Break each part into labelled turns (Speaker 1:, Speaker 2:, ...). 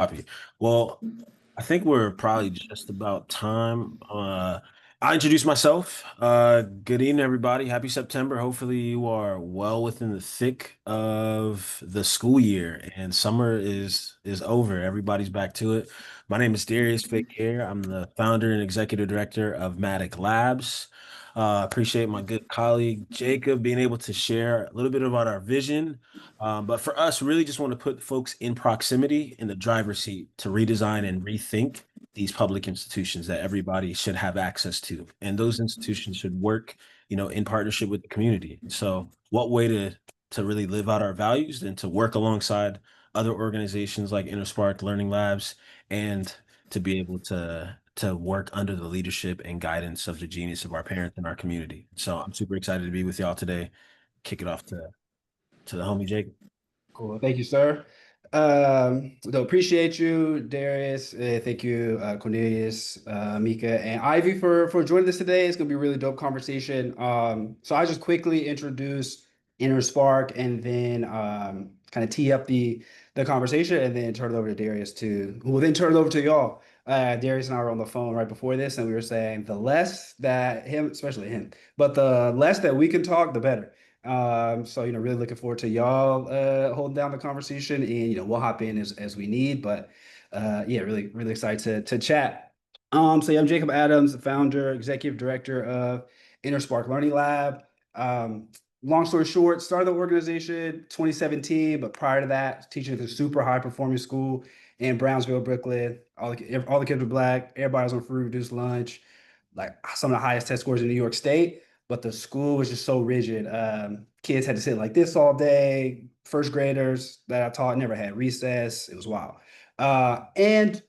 Speaker 1: Copy. Well, I think we're probably just about time. I introduce myself. Good evening, everybody. Happy September. Hopefully, you are well within the thick of the school year, and summer is over. Everybody's back to it. My name is Darius Fequiere. I'm the founder and executive director of Matiq Labs. Appreciate my good colleague Jacob being able to share a little bit about our vision. But for us, really just want to put folks in proximity in the driver's seat to redesign and rethink these public institutions that everybody should have access to. And those institutions should work, in partnership with the community. So what way to really live out our values than to work alongside other organizations like InterSpark Learning Labs and to be able to work under the leadership and guidance of the genius of our parents and our community. So I'm super excited to be with y'all today. Kick it off to the homie Jake.
Speaker 2: Cool. Thank you, sir. So appreciate you, Darius. Thank you, Cornelius, Mika, and Ivy for joining us today. It's gonna be a really dope conversation. So I just quickly introduce Inner Spark and then kind of tee up the conversation and then turn it over to Darius who will then turn it over to y'all. Darius and I were on the phone right before this, and we were saying the less that him, especially him, but the less that we can talk, the better. So really looking forward to y'all holding down the conversation, and we'll hop in as we need. But yeah, really excited to chat. So yeah, I'm Jacob Adams, the founder, executive director of InterSpark Learning Lab. Um, Long story short, started the organization 2017, but prior to that, teaching at a super high performing school in Brownsville, Brooklyn. All the kids were black. Everybody was on free reduced lunch, like some of the highest test scores in New York State, but the school was just so rigid. Kids had to sit like this all day. First graders that I taught never had recess. It was wild. And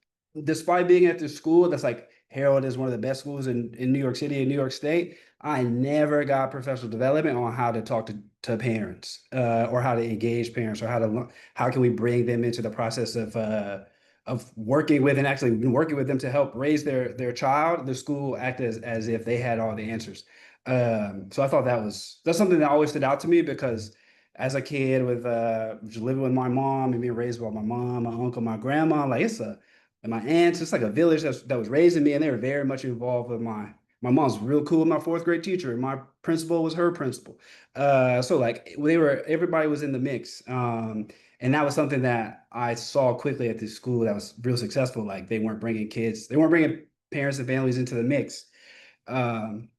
Speaker 2: despite being at this school that's like heralded as one of the best schools in New York City and New York State, I never got professional development on how to talk to parents or how to engage parents or how can we bring them into the process of working with and actually working with them to help raise their child. The school acted as if they had all the answers. So I thought that's something that always stood out to me because as a kid with just living with my mom and being raised by my mom, my uncle, my grandma, like and my aunts, it's like a village that was raising me, and they were very much involved with my mom's real cool with my fourth grade teacher, and my principal was her principal. So like everybody was in the mix. And that was something that I saw quickly at this school that was real successful. Like they weren't bringing parents and families into the mix. Um,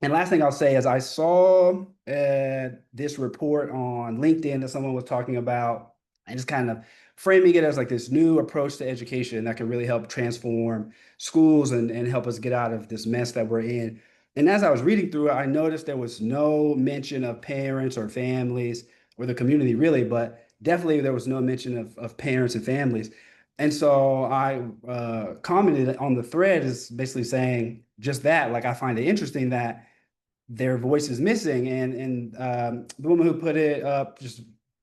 Speaker 2: and last thing I'll say is I saw this report on LinkedIn that someone was talking about and just kind of framing it as like this new approach to education that can really help transform schools and help us get out of this mess that we're in. And as I was reading through it, I noticed there was no mention of parents or families or the community really, but definitely there was no mention of parents and families. And so I commented on the thread is basically saying just that. Like I find it interesting that their voice is missing. And the woman who put it up, just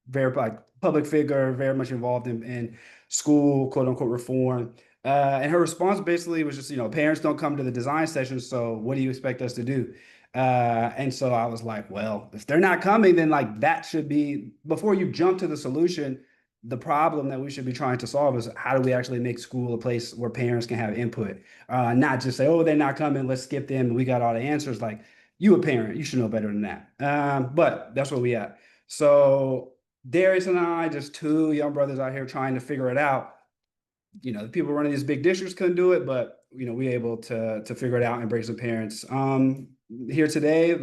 Speaker 2: very like public figure, very much involved in school, quote unquote, reform. And her response basically was just, parents don't come to the design session, so what do you expect us to do? And so I was like, well, if they're not coming, then like that should be before you jump to the solution. The problem that we should be trying to solve is how do we actually make school a place where parents can have input, not just say, oh, they're not coming, let's skip them. We got all the answers. Like you a parent, you should know better than that. But that's where we at. So Darius and I, just two young brothers out here trying to figure it out. The people running these big districts couldn't do it, but we able to figure it out and bring some parents here today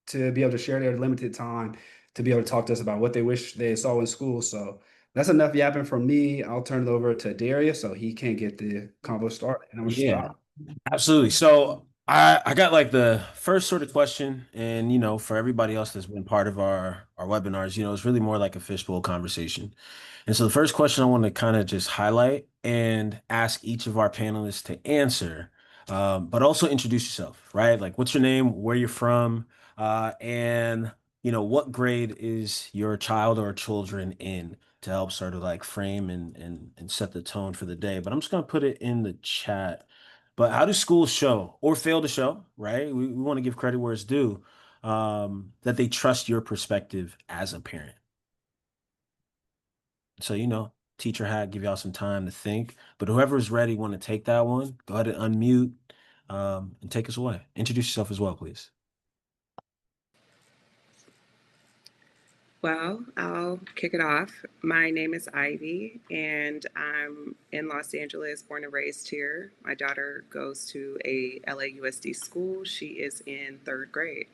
Speaker 2: to be able to share their limited time to be able to talk to us about what they wish they saw in school. So that's enough yapping from me. I'll turn it over to Darius so he can get the convo started. And I'm gonna
Speaker 1: Yeah,
Speaker 2: stop.
Speaker 1: absolutely. So I got like the first sort of question, and for everybody else that's been part of our webinars, it's really more like a fishbowl conversation. And so the first question I want to kind of just highlight and ask each of our panelists to answer, but also introduce yourself, right? Like what's your name, where you're from, and what grade is your child or children in to help sort of like frame and set the tone for the day. But I'm just gonna put it in the chat. But how do schools show or fail to show, right? We want to give credit where it's due, that they trust your perspective as a parent. So, teacher hat, give y'all some time to think. But whoever's ready, want to take that one, go ahead and unmute and take us away. Introduce yourself as well, please.
Speaker 3: Well, I'll kick it off. My name is Ivy, and I'm in Los Angeles, born and raised here. My daughter goes to a LAUSD school. She is in third grade.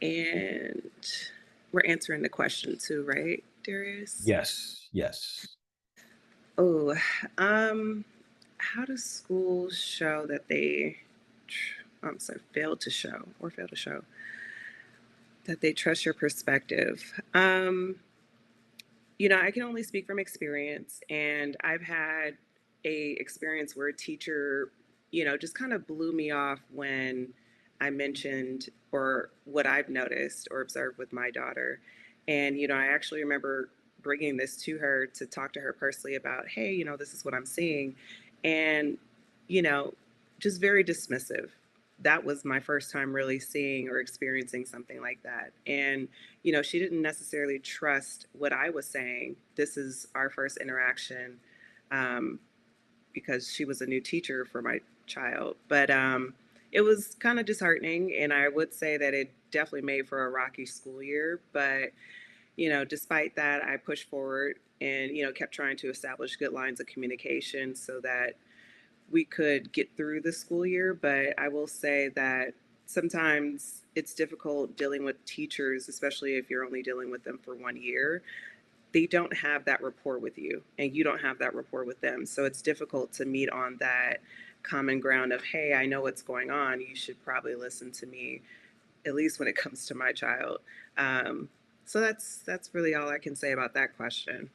Speaker 3: And we're answering the question too, right, Darius?
Speaker 1: Yes, yes.
Speaker 3: Oh, um, how does schools show that I'm sorry, fail to show that they trust your perspective? I can only speak from experience, and I've had a experience where a teacher, just kind of blew me off when I mentioned or what I've noticed or observed with my daughter. And I actually remember bringing this to her to talk to her personally about, hey, this is what I'm seeing, and you know, just very dismissive. That was my first time really seeing or experiencing something like that. And she didn't necessarily trust what I was saying. This is our first interaction, um, because she was a new teacher for my child. But it was kind of disheartening. And I would say that it definitely made for a rocky school year. But, despite that, I pushed forward and, kept trying to establish good lines of communication so that we could get through the school year. But I will say that sometimes it's difficult dealing with teachers, especially if you're only dealing with them for 1 year. They don't have that rapport with you, and you don't have that rapport with them. So it's difficult to meet on that common ground of, hey, I know what's going on. You should probably listen to me, at least when it comes to my child. Um, so that's really all I can say about that question.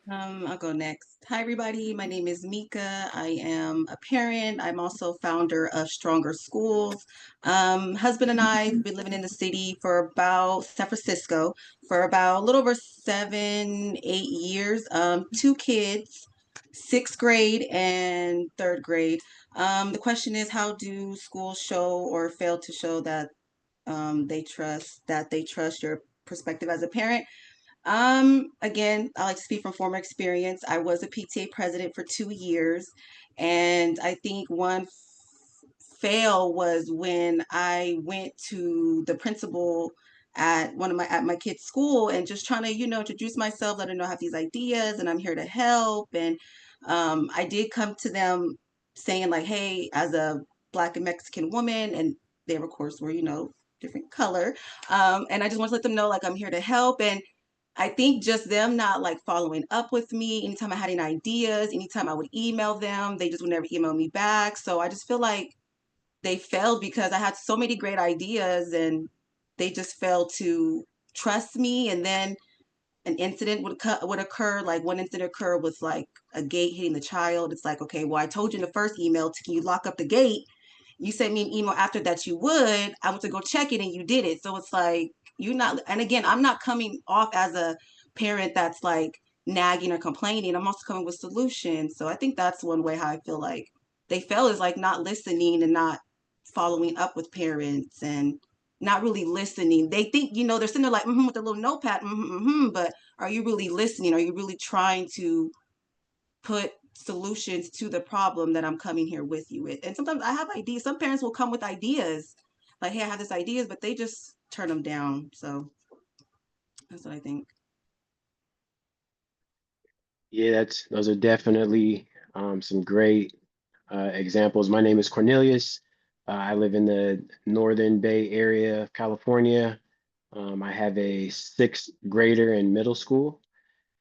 Speaker 4: I'll go next. Hi, everybody. My name is Mika. I am a parent. I'm also founder of Stronger Schools. Husband and I have been living in the city for about San Francisco for about a little over 7, 8 years. Two kids, sixth grade and third grade. The question is, how do schools show or fail to show that they trust your perspective as a parent? Again, I like to speak from former experience. I was a PTA president for 2 years, and I think one fail was when I went to the principal at my kid's school and just trying to, introduce myself, let her know I have these ideas and I'm here to help. And I did come to them saying like, hey, as a Black and Mexican woman, and they of course were, different color. And I just want to let them know like I'm here to help. And I think just them not like following up with me anytime I had any ideas, anytime I would email them, they just would never email me back. So I just feel like they failed because I had so many great ideas and they just failed to trust me. And then an incident would occur. Like one incident occurred with like a gate hitting the child. It's like, okay, well, I told you in the first email, can you lock up the gate? You sent me an email after that you would. I went to go check it and you did it. So it's like you're not. And again, I'm not coming off as a parent that's like nagging or complaining. I'm also coming with solutions. So I think that's one way how I feel like they fail is like not listening and not following up with parents and not really listening. They think, they're sitting there like with a little notepad, but are you really listening? Are you really trying to put solutions to the problem that I'm coming here with you with? And sometimes I have ideas. Some parents will come with ideas, like, hey, I have this ideas, but they just turn them down. So that's what I think.
Speaker 5: Yeah, those are definitely some great examples. My name is Cornelius. I live in the Northern Bay area of California. I have a sixth grader in middle school,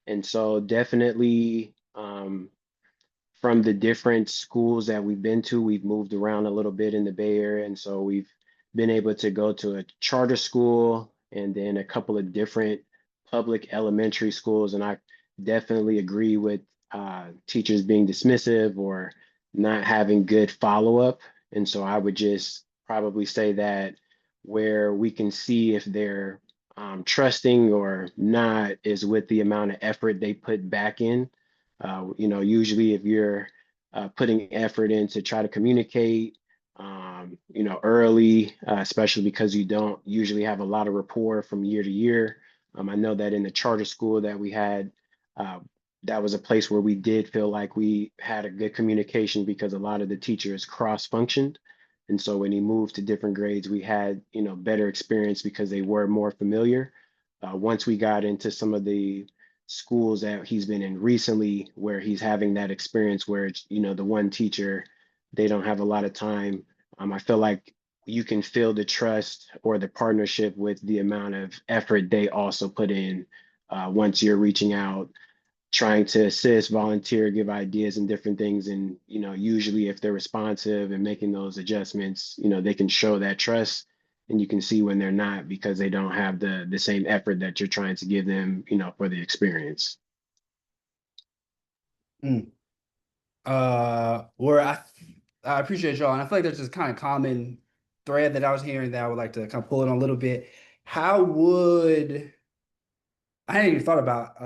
Speaker 5: and so definitely from the different schools that we've been to, we've moved around a little bit in the Bay Area. And so we've been able to go to a charter school and then a couple of different public elementary schools. And I definitely agree with teachers being dismissive or not having good follow-up. And so I would just probably say that where we can see if they're trusting or not is with the amount of effort they put back in. Usually if you're putting effort in to try to communicate, early, especially because you don't usually have a lot of rapport from year to year, I know that in the charter school that we had, uh, that was a place where we did feel like we had a good communication because a lot of the teachers cross-functioned. And so when he moved to different grades, we had, better experience because they were more familiar. Once we got into some of the schools that he's been in recently, where he's having that experience where it's, the one teacher, they don't have a lot of time. I feel like you can feel the trust or the partnership with the amount of effort they also put in once you're reaching out, trying to assist, volunteer, give ideas and different things. And, usually if they're responsive and making those adjustments, they can show that trust, and you can see when they're not because they don't have the same effort that you're trying to give them, for the experience.
Speaker 2: Mm. Where I appreciate y'all, and I feel like there's this kind of common thread that I was hearing that I would like to kind of pull in a little bit. How would I hadn't even thought about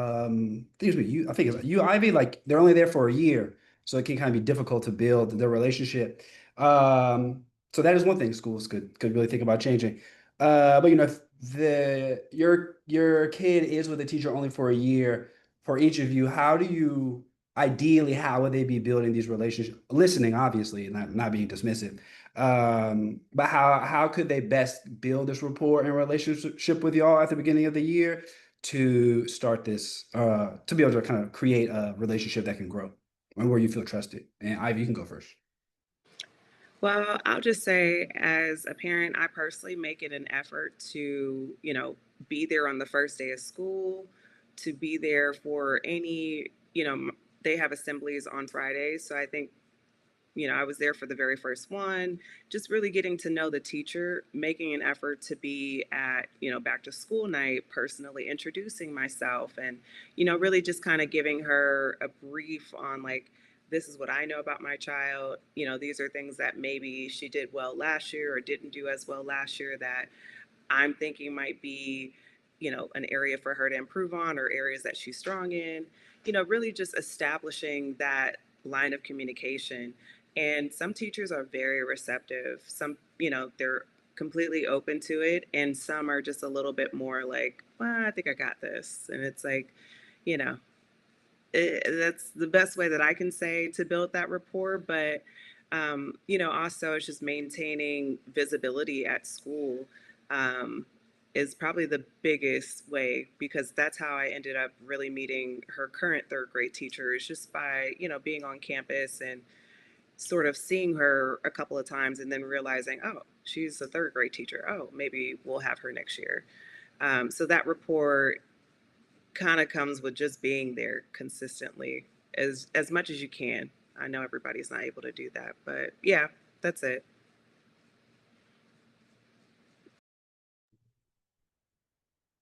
Speaker 2: things with you. I think it's you, Ivy. Like they're only there for a year, so it can kind of be difficult to build the relationship. So that is one thing schools could really think about changing. But if your kid is with a teacher only for a year, for each of you, how do you ideally how would they be building these relationships? Listening, obviously, not being dismissive. But how could they best build this rapport and relationship with y'all at the beginning of the year? To start this, to be able to kind of create a relationship that can grow and where you feel trusted. And Ivy, you can go first.
Speaker 3: Well, I'll just say, as a parent, I personally make it an effort to, be there on the first day of school, to be there for any, they have assemblies on Fridays. So I think, I was there for the very first one, just really getting to know the teacher, making an effort to be at, back to school night, personally introducing myself and, really just kind of giving her a brief on like, this is what I know about my child. These are things that maybe she did well last year or didn't do as well last year that I'm thinking might be, an area for her to improve on or areas that she's strong in, really just establishing that line of communication. And some teachers are very receptive. Some, they're completely open to it. And some are just a little bit more like, well, I think I got this. And it's like, you know, that's the best way that I can say to build that rapport. But, also it's just maintaining visibility at school is probably the biggest way because that's how I ended up really meeting her current third grade teacher is just by, being on campus and sort of seeing her a couple of times and then realizing, oh, she's a third grade teacher. Oh, maybe we'll have her next year. So that rapport kind of comes with just being there consistently as much as you can. I know everybody's not able to do that, but yeah, that's it.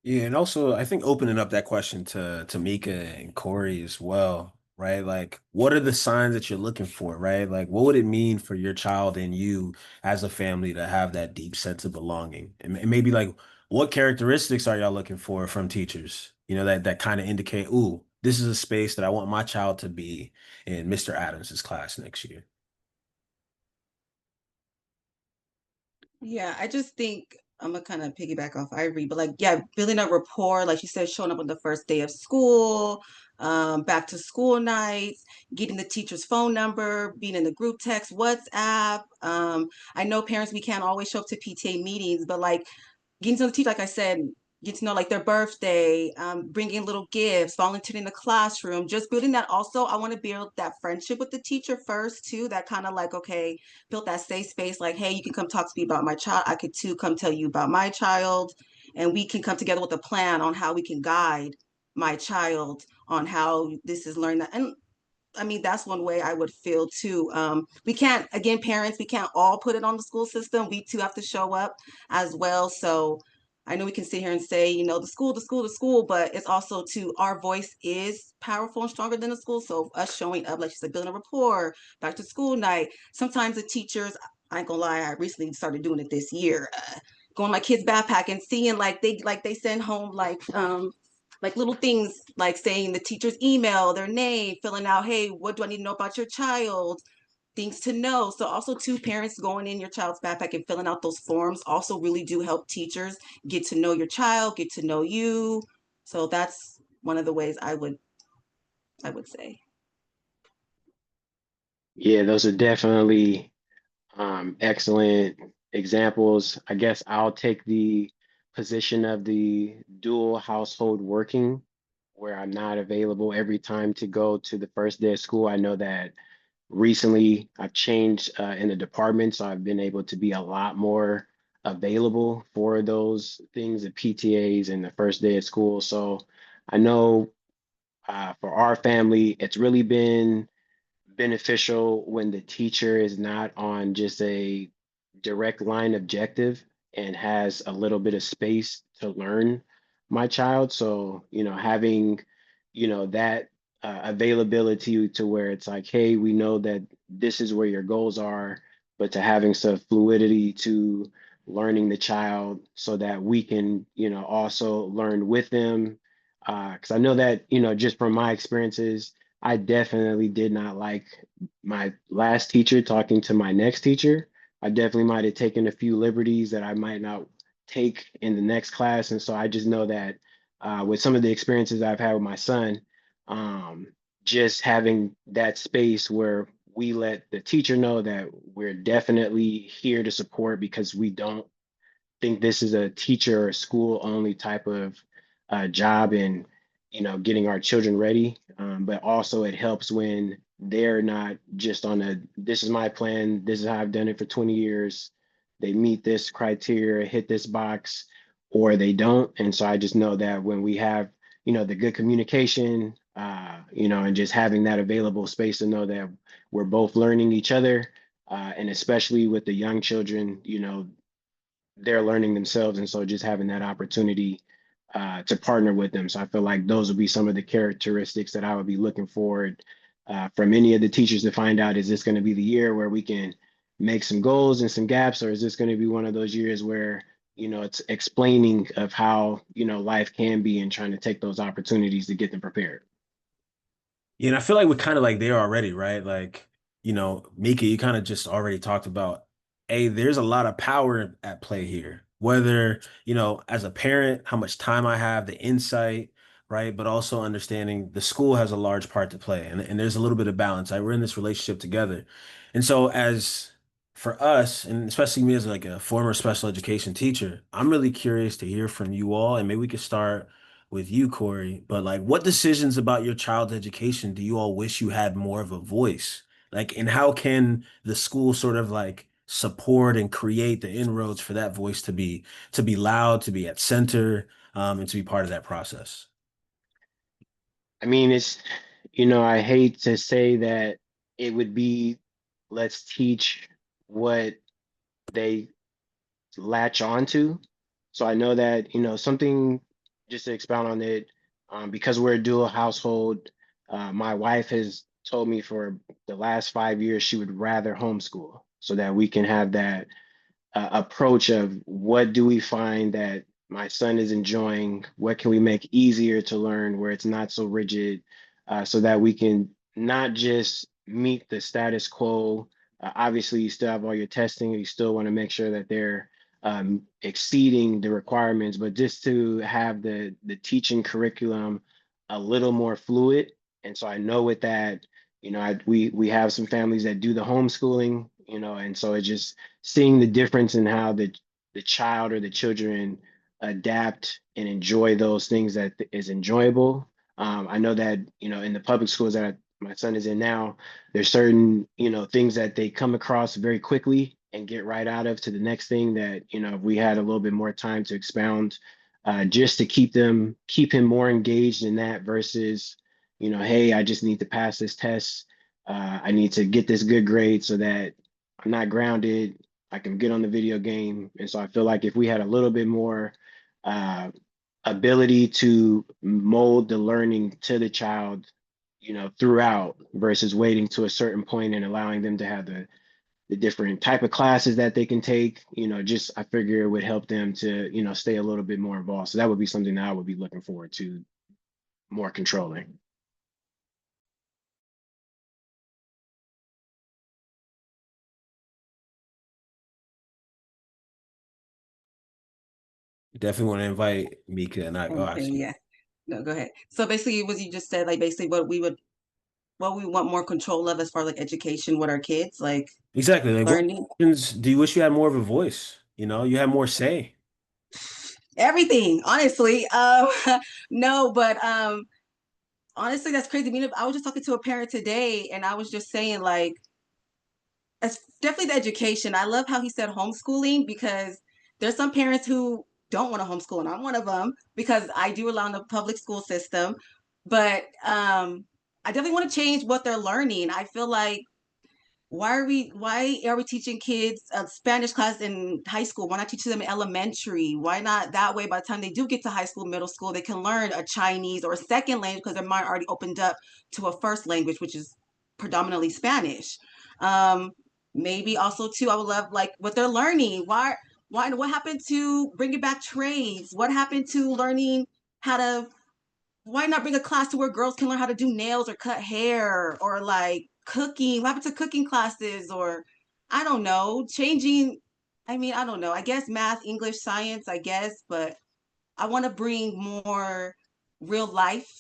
Speaker 1: Yeah, and also I think opening up that question to Mika and Corey as well, right? Like, what are the signs that you're looking for, right? Like, what would it mean for your child and you as a family to have that deep sense of belonging? And maybe like, what characteristics are y'all looking for from teachers? That kind of indicate, ooh, this is a space that I want my child to be in Mr. Adams's class next year.
Speaker 4: Yeah, I just think I'm gonna kind of piggyback off Ivory, but like, yeah, building a rapport, like you said, showing up on the first day of school, back to school nights, getting the teacher's phone number, being in the group text, WhatsApp. I know parents, we can't always show up to PTA meetings, but like getting to know the teacher, like I said, get to know like their birthday, bringing little gifts, volunteering in the classroom, just building that. Also, I want to build that friendship with the teacher first too. That kind of like, okay, build that safe space. Like, hey, you can come talk to me about my child. I could too come tell you about my child, and we can come together with a plan on how we can guide my child on how this is learned. And I mean, that's one way I would feel too. We can't, again, parents, we can't all put it on the school system. We too have to show up as well. So I know we can sit here and say, the school, the school, the school, but it's also too, our voice is powerful and stronger than the school. So us showing up, like you said, building a rapport, back to school night. Sometimes the teachers, I ain't gonna lie, I recently started doing it this year. Going my kids' backpack and seeing like they send home like little things like saying the teacher's email, their name, filling out, hey, what do I need to know about your child? Things to know. So also two parents going in your child's backpack and filling out those forms also really do help teachers get to know your child, get to know you. So that's one of the ways I would say.
Speaker 5: Yeah, those are definitely excellent examples. I guess I'll take the position of the dual household working, where I'm not available every time to go to the first day of school. I know that recently I've changed in the department, so I've been able to be a lot more available for those things, the PTAs and the first day of school. So I know for our family, it's really been beneficial when the teacher is not on just a direct line objective and has a little bit of space to learn my child. So, having, that availability to where it's like, hey, we know that this is where your goals are, but to having some fluidity to learning the child so that we can, also learn with them. Because I know that, just from my experiences, I definitely did not like my last teacher talking to my next teacher. I definitely might have taken a few liberties that I might not take in the next class. And so I just know that with some of the experiences I've had with my son, um, just having that space where we let the teacher know that we're definitely here to support because we don't think this is a teacher or school only type of job in getting our children ready, but also it helps when they're not just on a this is my plan, this is how I've done it for 20 years, they meet this criteria, hit this box, or they don't. And so I just know that when we have the good communication, and just having that available space to know that we're both learning each other, and especially with the young children, they're learning themselves. And so just having that opportunity to partner with them. So I feel like those would be some of the characteristics that I would be looking forward from any of the teachers to find out, is this going to be the year where we can make some goals and some gaps, or is this going to be one of those years where, it's explaining of how, life can be and trying to take those opportunities to get them prepared.
Speaker 1: Yeah, and I feel like we're kind of like there already, right? Like, Mika, you kind of just already talked about, hey, there's a lot of power at play here. Whether, as a parent, how much time I have, the insight, right? But also understanding the school has a large part to play. And there's a little bit of balance. We're in this relationship together. And so as for us, and especially me as like a former special education teacher, I'm really curious to hear from you all. And maybe we could start with you, Corey, but like what decisions about your child's education do you all wish you had more of a voice? Like, and how can the school sort of like support and create the inroads for that voice to be loud, to be at center, and to be part of that process?
Speaker 5: I mean, I hate to say that it would be, let's teach what they latch onto. So I know that, something, just to expound on it, because we're a dual household, my wife has told me for the last 5 years she would rather homeschool so that we can have that approach of what do we find that my son is enjoying, what can we make easier to learn where it's not so rigid, so that we can not just meet the status quo. Obviously you still have all your testing, you still want to make sure that they're exceeding the requirements, but just to have the teaching curriculum a little more fluid. And so I know with that, we have some families that do the homeschooling, and so it just seeing the difference in how the child or the children adapt and enjoy those things that is enjoyable. I know that, in the public schools that my son is in now, there's certain, things that they come across very quickly and get right out of to the next thing that, if we had a little bit more time to expound, just to keep him more engaged in that versus, hey, I just need to pass this test. I need to get this good grade so that I'm not grounded. I can get on the video game. And so I feel like if we had a little bit more uh, ability to mold the learning to the child, throughout versus waiting to a certain point and allowing them to have the different type of classes that they can take, just I figure it would help them to, stay a little bit more involved. So that would be something that I would be looking forward to more controlling.
Speaker 1: Definitely want to invite Mika and I. Oh,
Speaker 4: Okay,
Speaker 1: actually,
Speaker 4: yeah. No, go ahead. So basically, what you just said, like basically what we want more control of as far as like education with our kids, like
Speaker 1: Exactly. Like, what
Speaker 4: learning
Speaker 1: questions do you wish you had more of a voice? You know, you had more say.
Speaker 4: everything, honestly. No, but honestly, that's crazy. I mean, I was just talking to a parent today, and I was just saying, like, it's definitely the education. I love how he said homeschooling because there's some parents who don't want to homeschool, and I'm one of them because I do rely on the public school system. But I definitely want to change what they're learning. I feel like why are we teaching kids a Spanish class in high school? Why not teach them in elementary? Why not that way by the time they do get to high school, middle school, they can learn a Chinese or a second language because their mind already opened up to a first language, which is predominantly Spanish. Um, Maybe also too, I would love like what they're learning. Why what happened to bringing back trades? What happened to learning how to why not bring a class to where girls can learn how to do nails or cut hair or like cooking? What happened to cooking classes or I don't know, changing? I mean, I don't know. I guess math, English, science, I guess, but I want to bring more real life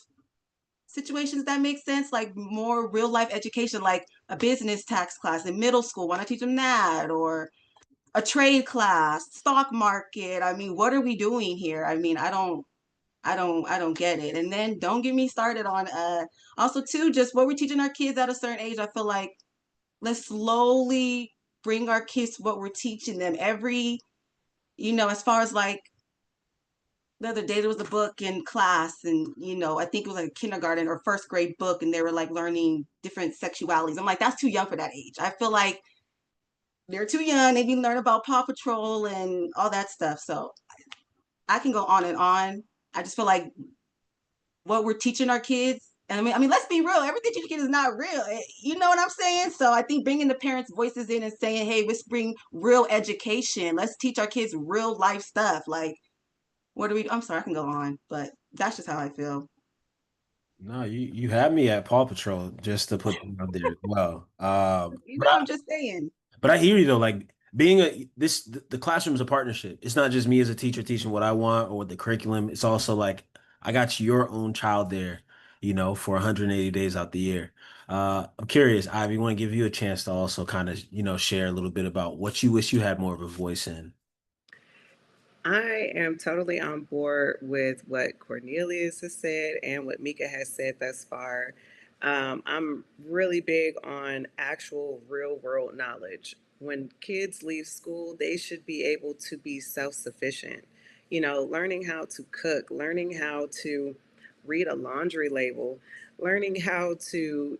Speaker 4: situations that make sense, like more real life education, like a business tax class in middle school. Why not teach them that? Or a trade class, stock market. I mean, what are we doing here? I mean, I don't get it. And then don't get me started on also too just what we're teaching our kids at a certain age. I feel like let's slowly bring our kids what we're teaching them every, as far as like the other day there was a book in class and I think it was like a kindergarten or first grade book and they were like learning different sexualities. I'm like, that's too young for that age. I feel like they're too young. They need to learn about Paw Patrol and all that stuff. So I can go on and on. I just feel like what we're teaching our kids. And I mean, let's be real. Everything teaching kids is not real. You know what I'm saying? So I think bringing the parents' voices in and saying, "Hey, let's bring real education. Let's teach our kids real life stuff." Like, what do we? I'm sorry, I can go on, but that's just how I feel.
Speaker 1: No, you had me at Paw Patrol just to put them out there as well.
Speaker 4: I'm just saying.
Speaker 1: But I hear you though, like being the classroom is a partnership. It's not just me as a teacher teaching what I want or what the curriculum. It's also like I got your own child there, for 180 days out the year. I'm curious, Ivy, want to give you a chance to also kind of, share a little bit about what you wish you had more of a voice in.
Speaker 3: I am totally on board with what Cornelius has said and what Mika has said thus far. I'm really big on actual real world knowledge. When kids leave school, they should be able to be self sufficient. Learning how to cook, learning how to read a laundry label, learning how to,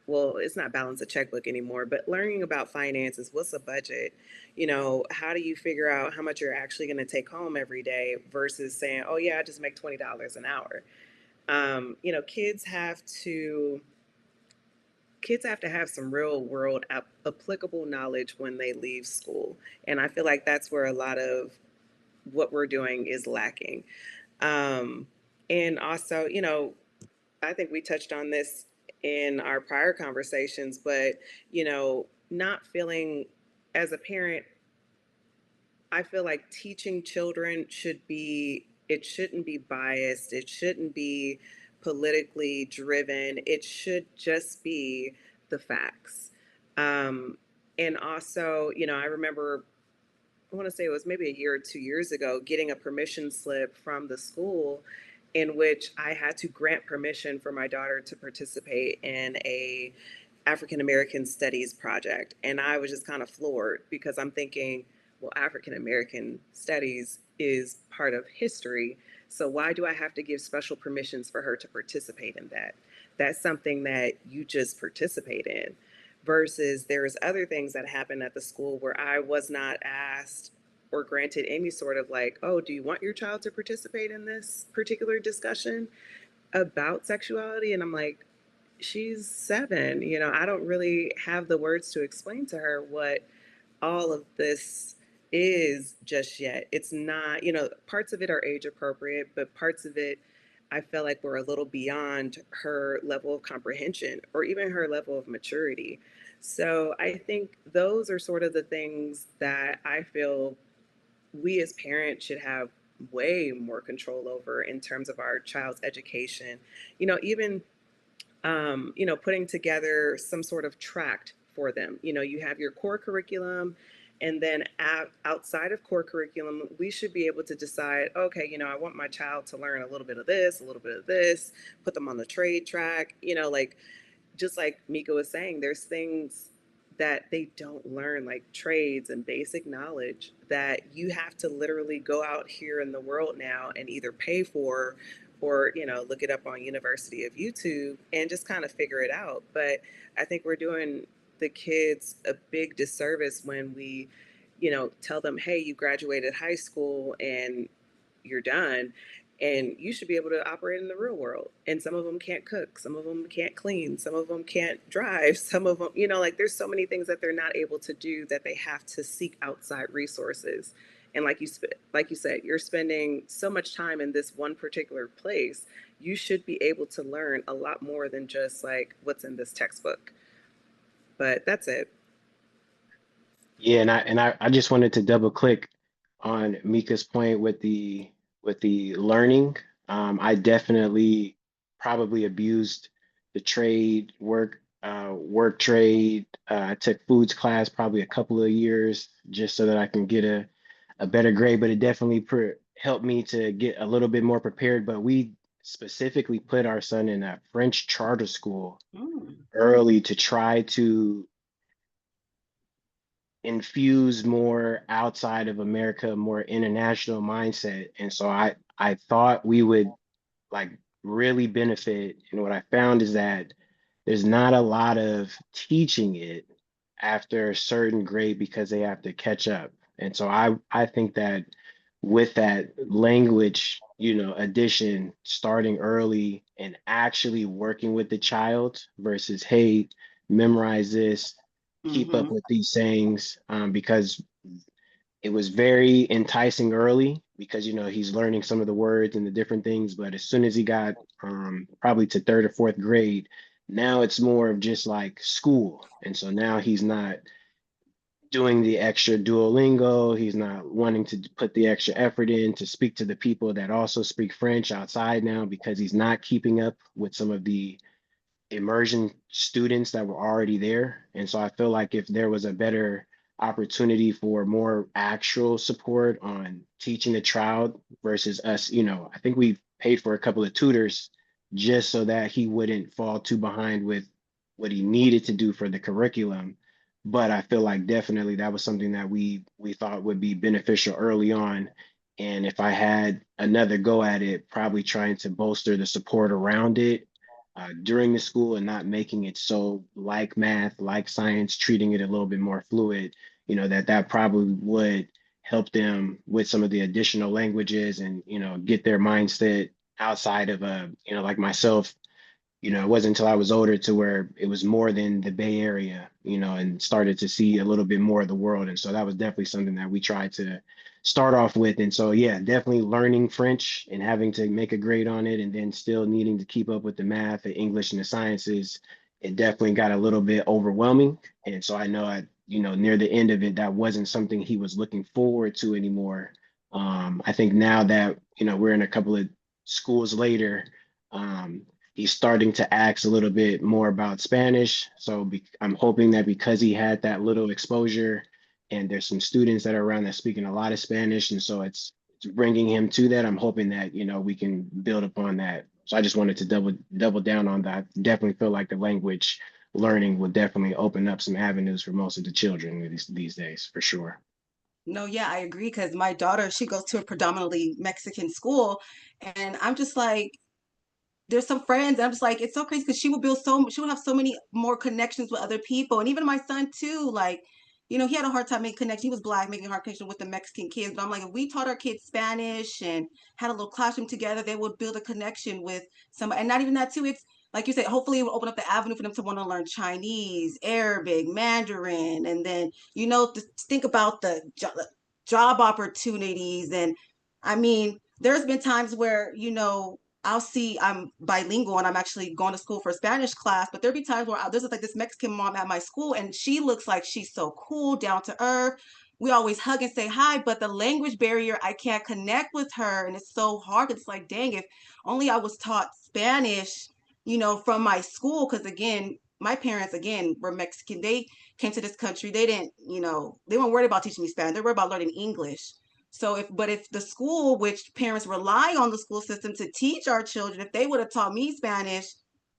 Speaker 3: well, it's not balance a checkbook anymore, but learning about finances, what's a budget? How do you figure out how much you're actually going to take home every day versus saying, oh, yeah, I just make $20 an hour. Kids have to have some real world applicable knowledge when they leave school. And I feel like that's where a lot of what we're doing is lacking. Um, and also, I think we touched on this in our prior conversations, but not feeling as a parent, I feel like teaching children it shouldn't be biased. It shouldn't be politically driven. It should just be the facts. Um, and also, I remember I want to say it was maybe a year or 2 years ago, getting a permission slip from the school in which I had to grant permission for my daughter to participate in a African American studies project. And I was just kind of floored because I'm thinking, well, African American studies is part of history. So why do I have to give special permissions for her to participate in that? That's something that you just participate in versus there's other things that happen at the school where I was not asked or granted any sort of like, oh, do you want your child to participate in this particular discussion about sexuality? And I'm like, she's 7. I don't really have the words to explain to her what all of this is just yet. It's not, parts of it are age appropriate, but parts of it I feel like we're a little beyond her level of comprehension or even her level of maturity. So I think those are sort of the things that I feel we as parents should have way more control over in terms of our child's education. Even putting together some sort of tract for them. You have your core curriculum, and then outside of core curriculum, we should be able to decide, okay, I want my child to learn a little bit of this, a little bit of this, put them on the trade track, like just like Mika was saying, there's things that they don't learn, like trades and basic knowledge that you have to literally go out here in the world now and either pay for or look it up on University of YouTube and just kind of figure it out. But I think we're doing the kids a big disservice when we tell them, hey, you graduated high school and you're done, and you should be able to operate in the real world. And some of them can't cook, some of them can't clean, some of them can't drive, some of them, like there's so many things that they're not able to do that they have to seek outside resources. And like you said, you're spending so much time in this one particular place. You should be able to learn a lot more than just like what's in this textbook. But that's it.
Speaker 5: Yeah, and I just wanted to double click on Mika's point with the learning. I definitely probably abused the trade work trade. I took foods class probably a couple of years just so that I can get a better grade, but it definitely helped me to get a little bit more prepared. But we specifically put our son in a French charter school
Speaker 4: Mm.
Speaker 5: early to try to infuse more outside of America, more international mindset. And so I thought we would like really benefit. And what I found is that there's not a lot of teaching it after a certain grade because they have to catch up. And so I think that with that language, addition starting early and actually working with the child versus, hey, memorize this, keep up
Speaker 4: Mm-hmm.
Speaker 5: with these sayings, because it was very enticing early because he's learning some of the words and the different things, but as soon as he got probably to third or fourth grade, now it's more of just like school. And so now he's not doing the extra Duolingo. He's not wanting to put the extra effort in to speak to the people that also speak French outside now because he's not keeping up with some of the immersion students that were already there. And so I feel like if there was a better opportunity for more actual support on teaching the child versus us, I think we paid for a couple of tutors just so that he wouldn't fall too behind with what he needed to do for the curriculum. But I feel like definitely that was something that we thought would be beneficial early on. And if I had another go at it, probably trying to bolster the support around it during the school and not making it so like math, like science, treating it a little bit more fluid, that probably would help them with some of the additional languages and, get their mindset outside of like myself. It wasn't until I was older to where it was more than the Bay Area, and started to see a little bit more of the world. And so that was definitely something that we tried to start off with. And so, yeah, definitely learning French and having to make a grade on it and then still needing to keep up with the math, the English, and the sciences. It definitely got a little bit overwhelming. And so I know near the end of it, that wasn't something he was looking forward to anymore. I think now that, we're in a couple of schools later, um, he's starting to ask a little bit more about Spanish. So I'm hoping that because he had that little exposure and there's some students that are around that speaking a lot of Spanish. And so it's bringing him to that. I'm hoping that, we can build upon that. So I just wanted to double down on that. Definitely feel like the language learning will definitely open up some avenues for most of the children these days, for sure.
Speaker 4: No, yeah, I agree because my daughter, she goes to a predominantly Mexican school, and I'm just like, there's some friends. I'm just like, it's so crazy because she will have so many more connections with other people. And even my son too, like, he had a hard time making connection. He was black, making a hard connection with the Mexican kids. But I'm like, if we taught our kids Spanish and had a little classroom together, they would build a connection with somebody. And not even that too. It's like you said, hopefully it will open up the avenue for them to want to learn Chinese, Arabic, Mandarin, and then, to think about the job opportunities. And I mean, there's been times where, I'll see I'm bilingual and I'm actually going to school for a Spanish class, but there'll be times where there's like this Mexican mom at my school and she looks like she's so cool, down to earth. we always hug and say hi, but the language barrier, I can't connect with her. And it's so hard. It's like, dang, if only I was taught Spanish, from my school. Because again, my parents, again, were Mexican. They came to this country. They didn't, they weren't worried about teaching me Spanish. They were about learning English. So if the school, which parents rely on the school system to teach our children, if they would have taught me Spanish,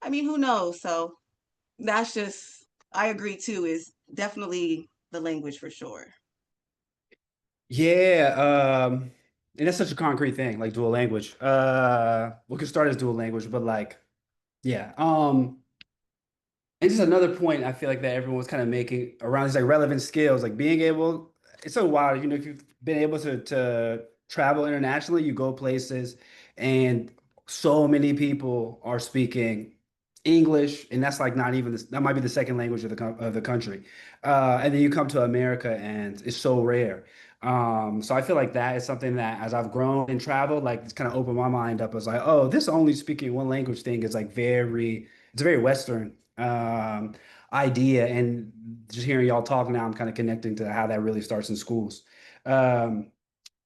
Speaker 4: I mean, who knows? So that's just, I agree too, is definitely the language for sure.
Speaker 2: Yeah, and that's such a concrete thing, like dual language. We could start as dual language, but like, yeah. And just another point I feel like that everyone was kind of making around these like relevant skills, like being able, it's so wild, if you've been able to travel internationally, you go places and so many people are speaking English, and that's like not even that might be the second language of the country. And then you come to America and it's so rare. So I feel like that is something that as I've grown and traveled, like it's kind of opened my mind up as like, oh, this only speaking one language thing is like it's a very Western idea. And just hearing y'all talk now, I'm kind of connecting to how that really starts in schools. Um,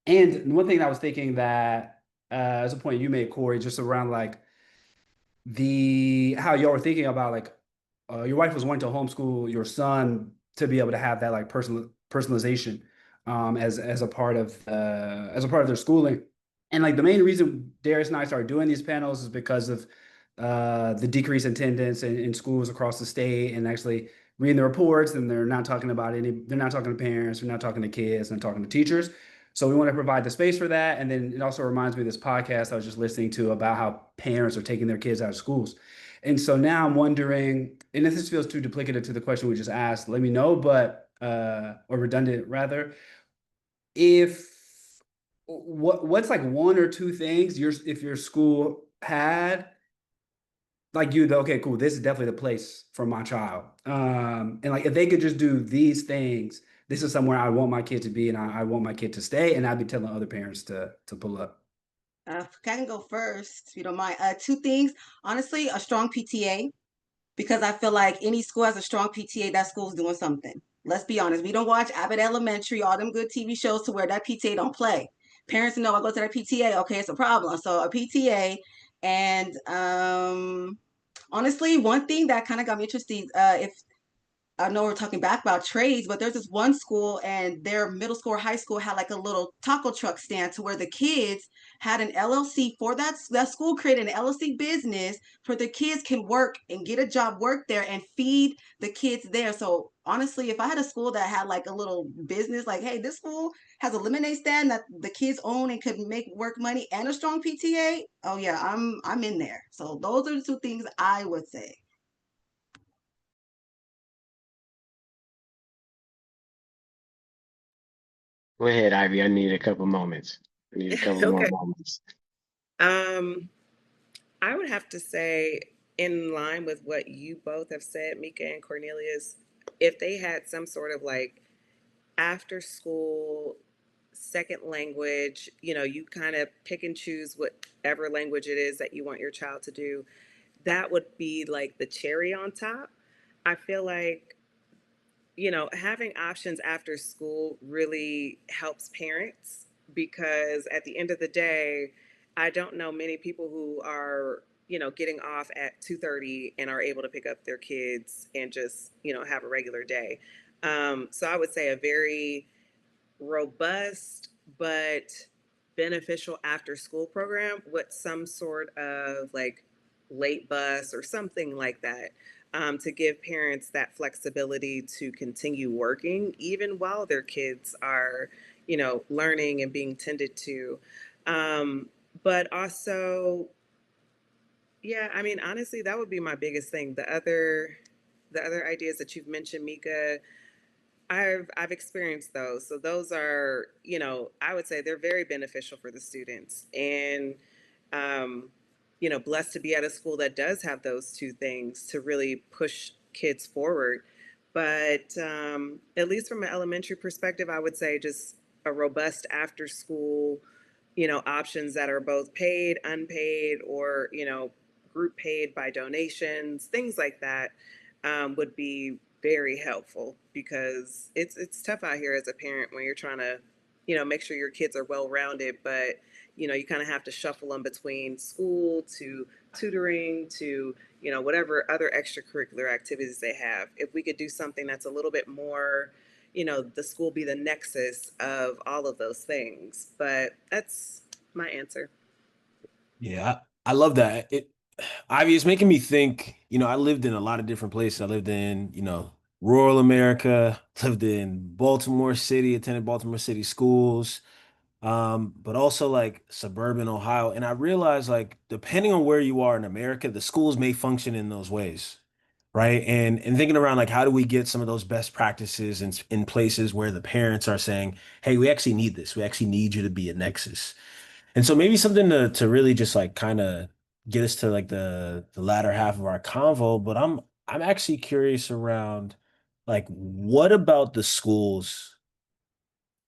Speaker 2: and one thing that I was thinking that, as a point you made, Corey, just around like the how y'all were thinking about like your wife was wanting to homeschool your son to be able to have that like personalization as a part of their schooling. And like the main reason Darius and I started doing these panels is because of the decrease in attendance in schools across the state, and actually reading the reports, and they're not talking to parents, they're not talking to kids, they're talking to teachers. So we want to provide the space for that. And then it also reminds me of this podcast I was just listening to about how parents are taking their kids out of schools. And so now I'm wondering, and if this feels too duplicative to the question we just asked, let me know, but or redundant rather, if what's like one or two things if your school had like okay, cool, this is definitely the place for my child. And like if they could just do these things, this is somewhere I want my kid to be, and I want my kid to stay, and I'd be telling other parents to pull up.
Speaker 4: I can go first, if you don't mind. Two things. Honestly, a strong PTA, because I feel like any school has a strong PTA, that school's doing something. Let's be honest. We don't watch Abbott Elementary, all them good TV shows to where that PTA don't play. Parents know I go to that PTA, okay, it's a problem. So a PTA, and honestly, one thing that kind of got me interested, if I know we're talking back about trades, but there's this one school and their middle school or high school had like a little taco truck stand to where the kids had an LLC for that school created an LLC business for the kids can work and get a job, work there and feed the kids there. So honestly, if I had a school that had like a little business, like, hey, this school has a lemonade stand that the kids own and could make work money and a strong PTA, oh yeah, I'm in there. So those are the two things I would say.
Speaker 5: Go ahead, Ivy. I need a couple moments. I need a couple more
Speaker 3: Okay.
Speaker 5: moments.
Speaker 3: Um, I would have to say, in line with what you both have said, Mika and Cornelius, if they had some sort of like after school second language, you kind of pick and choose whatever language it is that you want your child to do, that would be like the cherry on top. I feel like, having options after school really helps parents because at the end of the day, I don't know many people who are, getting off at 2:30 and are able to pick up their kids and just, have a regular day. So I would say a very robust but beneficial after school program with some sort of like late bus or something like that, to give parents that flexibility to continue working even while their kids are, learning and being tended to. But also, yeah, I mean, honestly, that would be my biggest thing. The other ideas that you've mentioned, Mika, I've experienced those. So those are, I would say they're very beneficial for the students. And um, blessed to be at a school that does have those two things to really push kids forward. But at least from an elementary perspective, I would say just a robust after school, options that are both paid, unpaid, or, group paid by donations, things like that. would be very helpful, because it's tough out here as a parent when you're trying to, make sure your kids are well rounded, but you kind of have to shuffle them between school to tutoring to whatever other extracurricular activities they have. If we could do something that's a little bit more, the school be the nexus of all of those things. But that's my answer.
Speaker 1: Yeah, I love that. Ivy, it's making me think, I lived in a lot of different places. I lived in, rural America, lived in Baltimore City, attended Baltimore City schools, but also like suburban Ohio. And I realized like depending on where you are in America, the schools may function in those ways. Right. And thinking around like how do we get some of those best practices in places where the parents are saying, hey, we actually need this. We actually need you to be a nexus. And so maybe something to really just like kind of get us to like the latter half of our convo, but I'm actually curious around like what about the schools?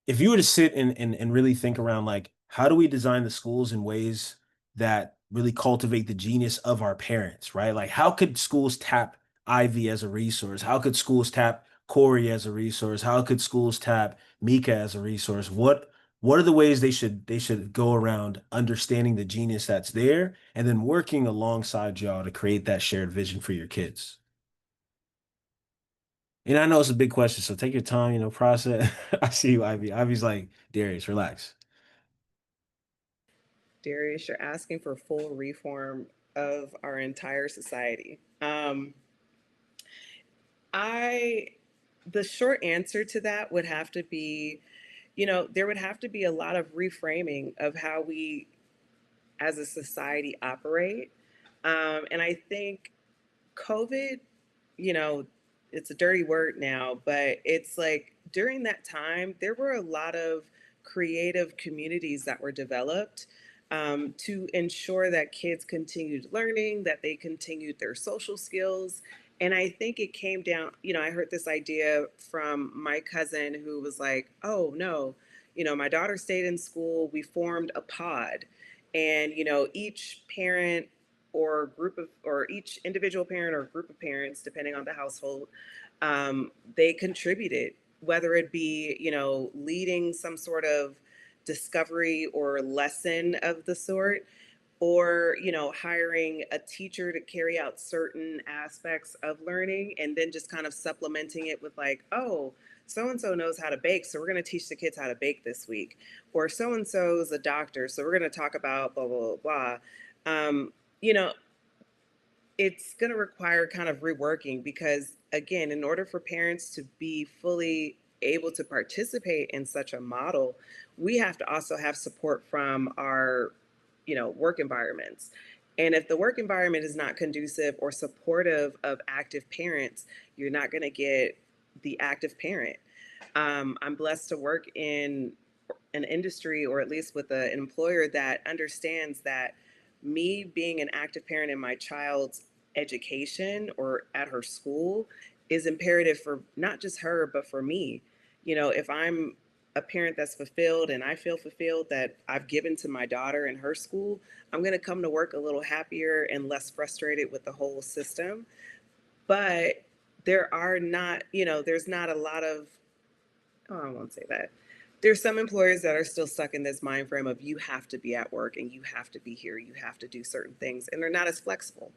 Speaker 1: If you were to sit and really think around like how do we design the schools in ways that really cultivate the genius of our parents, right? Like how could schools tap Ivy as a resource? How could schools tap Corey as a resource? How could schools tap Mika as a resource? What are the ways they should go around understanding the genius that's there and then working alongside y'all to create that shared vision for your kids? And I know it's a big question, so take your time, process. I see you, Ivy. Ivy's like, Darius, relax.
Speaker 3: Darius, you're asking for full reform of our entire society. I The short answer to that would have to be, there would have to be a lot of reframing of how we as a society operate. And I think COVID, you know, it's a dirty word now, but it's like during that time, there were a lot of creative communities that were developed to ensure that kids continued learning, that they continued their social skills. And I think it came down, I heard this idea from my cousin who was like, oh no, my daughter stayed in school. We formed a pod. And, each parent or group of, or each individual parent or group of parents, depending on the household, they contributed, whether it be, leading some sort of discovery or lesson of the sort, or hiring a teacher to carry out certain aspects of learning, and then just kind of supplementing it with like, oh, so and so knows how to bake, so we're going to teach the kids how to bake this week. Or so and so is a doctor, so we're going to talk about blah blah blah. um, you know it's going to require kind of reworking, because again, in order for parents to be fully able to participate in such a model, we have to also have support from our work environments. And if the work environment is not conducive or supportive of active parents, you're not going to get the active parent. I'm blessed to work in an industry, or at least with an employer that understands that me being an active parent in my child's education or at her school is imperative for not just her, but for me. If I'm a parent that's fulfilled and I feel fulfilled that I've given to my daughter in her school, I'm going to come to work a little happier and less frustrated with the whole system. But there's not a lot of, oh, I won't say that. There's some employers that are still stuck in this mind frame of you have to be at work and you have to be here, you have to do certain things, and they're not as flexible.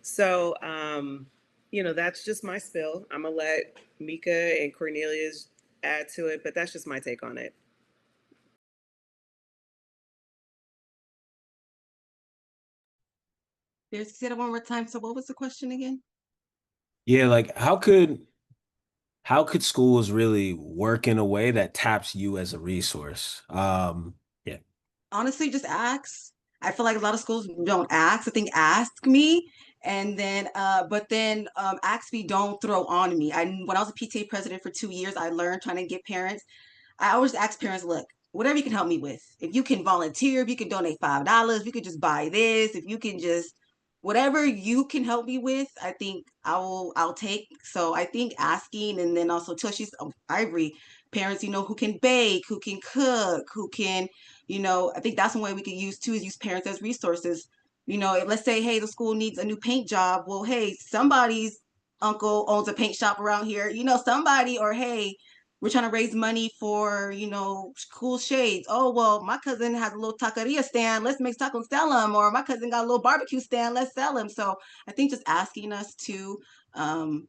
Speaker 3: So, that's just my spill. I'm gonna let Mika and Cornelius add to it, but that's just my take on it.
Speaker 4: There's say it one more time. So what was the question again?
Speaker 1: Yeah, like how could schools really work in a way that taps you as a resource? Yeah.
Speaker 4: Honestly, just ask. I feel like a lot of schools don't ask. I think ask me, and then but then ask me, don't throw on me. When I was a PTA president for 2 years, I learned trying to get parents. I always ask parents, look, whatever you can help me with. If you can volunteer, if you can donate $5, if you can just buy this, if you can just whatever you can help me with, I think I'll take. So I think asking, and then also Tushy's Ivory, parents, who can bake, who can cook, who can, I think that's one way we could use too, is use parents as resources. If let's say, hey, the school needs a new paint job. Well, hey, somebody's uncle owns a paint shop around here, somebody, or hey, we're trying to raise money for, cool shades. Oh, well, my cousin has a little taqueria stand. Let's make tacos, sell them. Or my cousin got a little barbecue stand. Let's sell them. So I think just asking us to, um,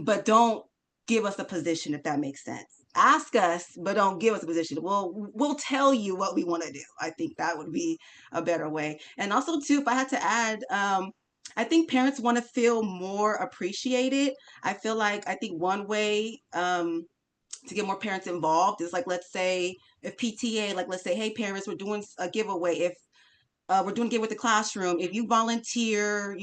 Speaker 4: but don't give us a position, if that makes sense. Ask us, but don't give us a position. We'll tell you what we want to do. I think that would be a better way. And also, too, if I had to add, I think parents want to feel more appreciated. I think one way to get more parents involved is like, let's say if PTA, like let's say, hey parents, we're doing a giveaway. If we're doing Get with the Classroom. If you volunteer,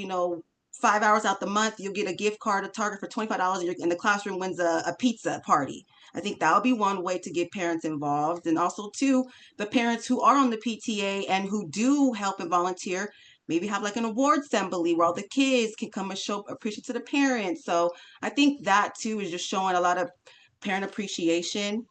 Speaker 4: 5 hours out the month, you'll get a gift card at Target for $25, and the classroom wins a pizza party. I think that would be one way to get parents involved. And also, too, the parents who are on the PTA and who do help and volunteer, maybe have like an award assembly where all the kids can come and show appreciation to the parents. So I think that, too, is just showing a lot of parent appreciation.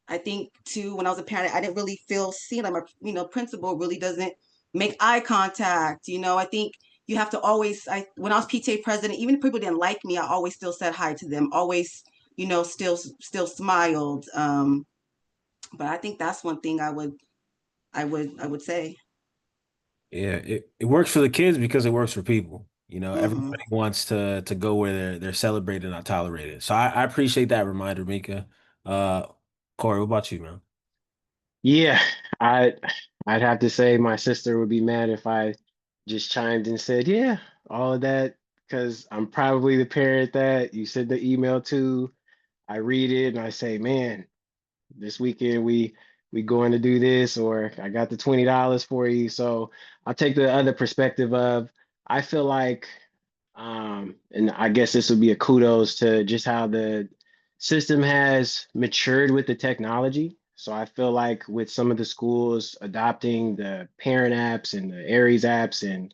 Speaker 4: I think too, when I was a parent, I didn't really feel seen. Like my, principal really doesn't make eye contact. I think you have to always, when I was PTA president, even if people didn't like me, I always still said hi to them, always, still smiled. But I think that's one thing I would say.
Speaker 1: Yeah, it works for the kids because it works for people.
Speaker 4: Hmm.
Speaker 1: Everybody wants to go where they're celebrated, not tolerated. So I appreciate that reminder, Mika. Uh, Corey, what about you, man?
Speaker 5: Yeah, I I'd have to say my sister would be mad if I just chimed and said, yeah, all of that, because I'm probably the parent that you send the email to. I read it and I say, man, this weekend we going to do this, or I got the $20 for you. So I'll take the other perspective of I feel like and I guess this would be a kudos to just how the system has matured with the technology. So I feel like with some of the schools adopting the parent apps and the Aries apps and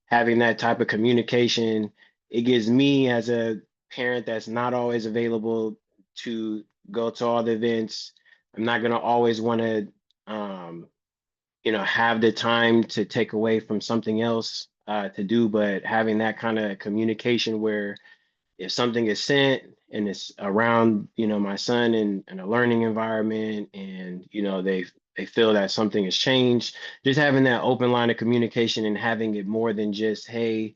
Speaker 5: having that type of communication, it gives me as a parent that's not always available to go to all the events. I'm not going to always want to um, have the time to take away from something else to do, but having that kind of communication where if something is sent and it's around, my son in a learning environment and, they feel that something has changed, just having that open line of communication and having it more than just, hey,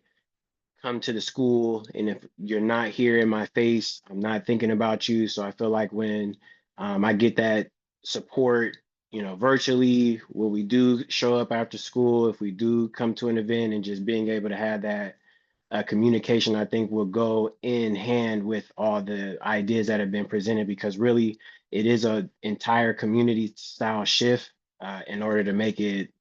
Speaker 5: come to the school, and if you're not here in my face, I'm not thinking about you. So I feel like when I get that support, virtually, when we do show up after school, if we do come to an event, and just being able to have that communication, I think will go in hand with all the ideas that have been presented, because really it is a entire community style shift in order to make it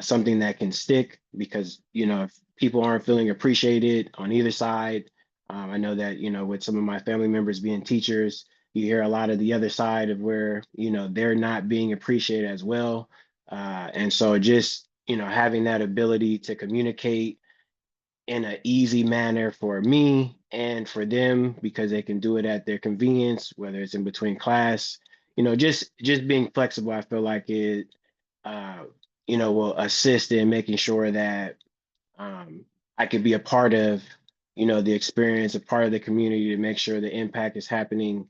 Speaker 5: something that can stick. Because if people aren't feeling appreciated on either side, I know that with some of my family members being teachers, you hear a lot of the other side of where they're not being appreciated as well. And so just having that ability to communicate in an easy manner for me and for them, because they can do it at their convenience, whether it's in between class, just being flexible, I feel like it uh will assist in making sure that um I could be a part of the experience, a part of the community, to make sure the impact is happening,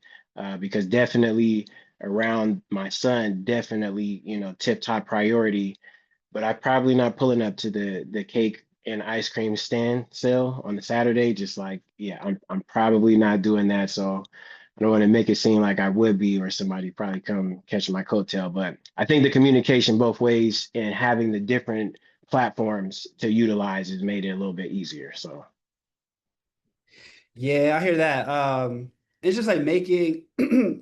Speaker 5: because definitely around my son, definitely tip top priority. But I'm probably not pulling up to the cake and ice cream stand sale on the Saturday. Just like, yeah, I'm probably not doing that. So I don't want to make it seem like I would be, or somebody probably come catch my coattail. But I think the communication both ways and having the different platforms to utilize has made it a little bit easier. So
Speaker 2: Yeah, I hear that. It's just like making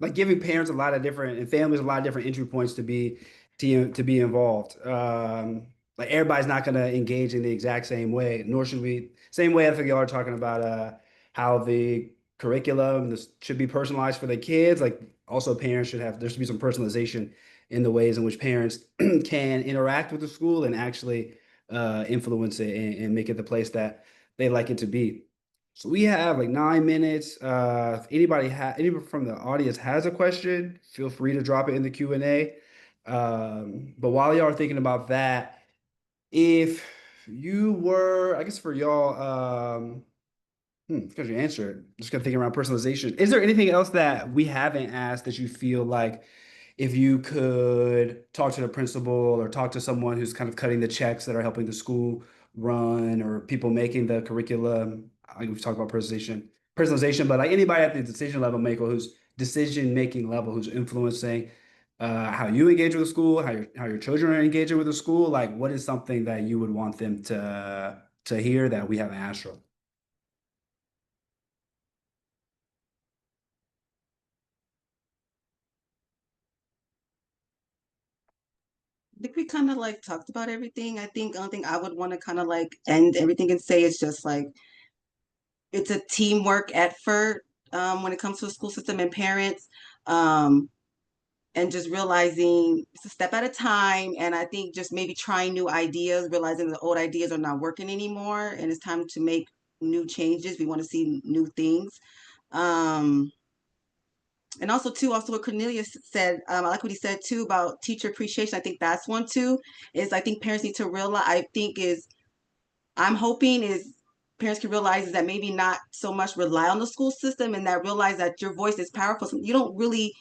Speaker 2: like giving parents a lot of different and families a lot of different entry points to be involved. Like everybody's not gonna engage in the exact same way, nor should we. Same way I think y'all are talking about how the curriculum this should be personalized for the kids. Like also parents should have there should be some personalization in the ways in which parents can interact with the school and actually influence it and make it the place that they like it to be. So we have like 9 minutes. If anybody from the audience has a question, feel free to drop it in the Q&A. But while y'all are thinking about that, if you were, I guess for y'all, Because you answered. Just gonna think around personalization. Is there anything else that we haven't asked that you feel like if you could talk to the principal or talk to someone who's kind of cutting the checks that are helping the school run or people making the curriculum? We've talked about personalization, but like anybody at the decision level maker who's decision making level who's influencing how you engage with the school, how your children are engaging with the school, like what is something that you would want them to hear that we haven't asked them?
Speaker 4: I think we kind of like talked about everything. I think the only thing I would want to kind of like end everything and say is just like it's a teamwork effort when it comes to the school system and parents. Um, and just realizing it's a step at a time. And I think just maybe trying new ideas, realizing the old ideas are not working anymore, and it's time to make new changes. We want to see new things. Um, and also too, also what Cornelius said, I like what he said too about teacher appreciation. I think that's one too. Is I think parents need to realize. I think is I'm hoping is parents can realize is that maybe not so much rely on the school system and that realize that your voice is powerful. So you don't really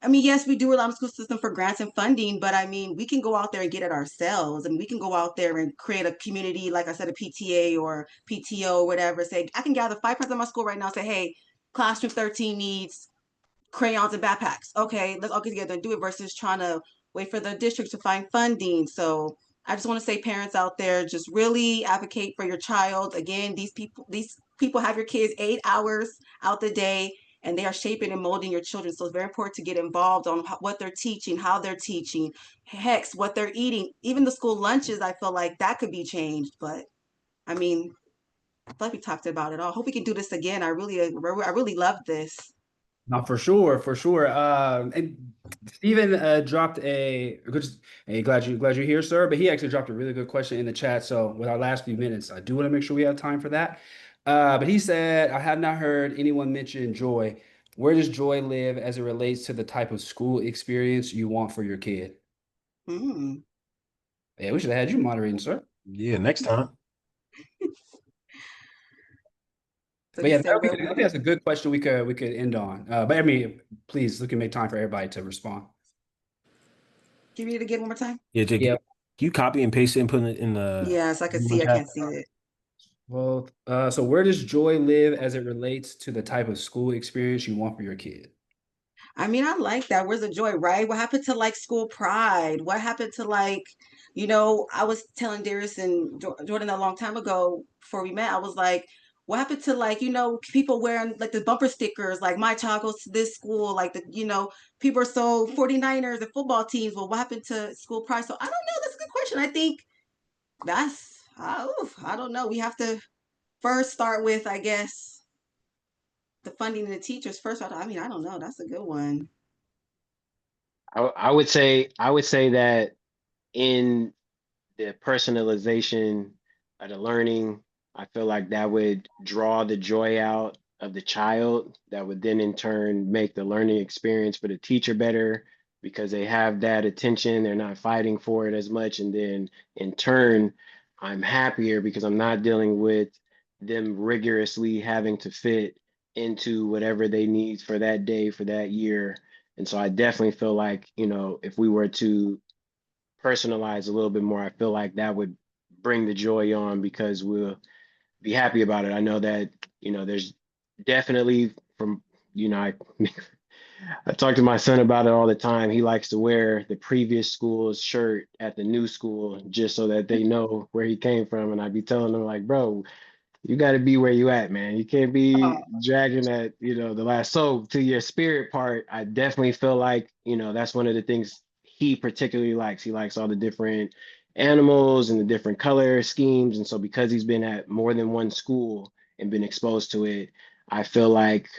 Speaker 4: I mean, yes, we do rely on the school system for grants and funding, but I mean, we can go out there and get it ourselves. I mean, we can go out there and create a community, like I said, a PTA or PTO or whatever. Say, I can gather 5 parents in my school right now. Say, hey, classroom 13 needs crayons and backpacks. Okay, let's all get together and do it versus trying to wait for the district to find funding. So I just want to say, parents out there, just really advocate for your child. Again, these people have your kids 8 hours out the day, and they are shaping and molding your children. So it's very important to get involved on what they're teaching, how they're teaching, heck, what they're eating. Even the school lunches, I feel like that could be changed. But I mean, I feel like we talked about it all. Hope we can do this again. I really love this.
Speaker 2: No, for sure, for sure. And Stephen dropped a good. Hey, glad you're here, sir. But he actually dropped a really good question in the chat. So with our last few minutes, I do want to make sure we have time for that. But he said, I have not heard anyone mention joy. Where does joy live as it relates to the type of school experience you want for your kid?
Speaker 4: Hmm.
Speaker 2: Yeah, we should have had you moderating, sir.
Speaker 1: Yeah, next time.
Speaker 4: So
Speaker 2: But
Speaker 4: he
Speaker 2: yeah,
Speaker 4: said,
Speaker 2: I think that's a good question we could end on. But I mean, please, we can make time for everybody to respond.
Speaker 4: can you read it again one more time?
Speaker 1: Yeah, Jake,
Speaker 2: Yeah.
Speaker 1: can you copy and paste it and put it in the
Speaker 4: Yeah, so I can see. I
Speaker 1: chat?
Speaker 4: can't see it.
Speaker 2: Well, so where does joy live as it relates to the type of school experience you want for your kid?
Speaker 4: I mean, I like that. Where's the joy, right? What happened to like school pride? What happened to like, I was telling Darius and Jordan a long time ago before we met, I was like, what happened to like, people wearing like the bumper stickers, like my child goes to this school, like people are so 49ers and football teams. Well, what happened to school pride? So I don't know. That's a good question. I think I don't know. We have to first start with, I guess, the funding and the teachers first. I mean, I don't know. That's a good one.
Speaker 5: I would say that in the personalization of the learning, I feel like that would draw the joy out of the child. That would then in turn make the learning experience for the teacher better because they have that attention. They're not fighting for it as much. And then in turn, I'm happier because I'm not dealing with them rigorously having to fit into whatever they need for that day, for that year. And so I definitely feel like, if we were to personalize a little bit more, I feel like that would bring the joy on because we'll be happy about it. I know that, there's definitely from, I I talk to my son about it all the time. He likes to wear the previous school's shirt at the new school just so that they know where he came from. And I'd be telling them like, bro, you got to be where you at, man. You can't be dragging at, the last. So to your spirit part, I definitely feel like, that's one of the things he particularly likes. He likes all the different animals and the different color schemes. And so because he's been at more than one school and been exposed to it, I feel like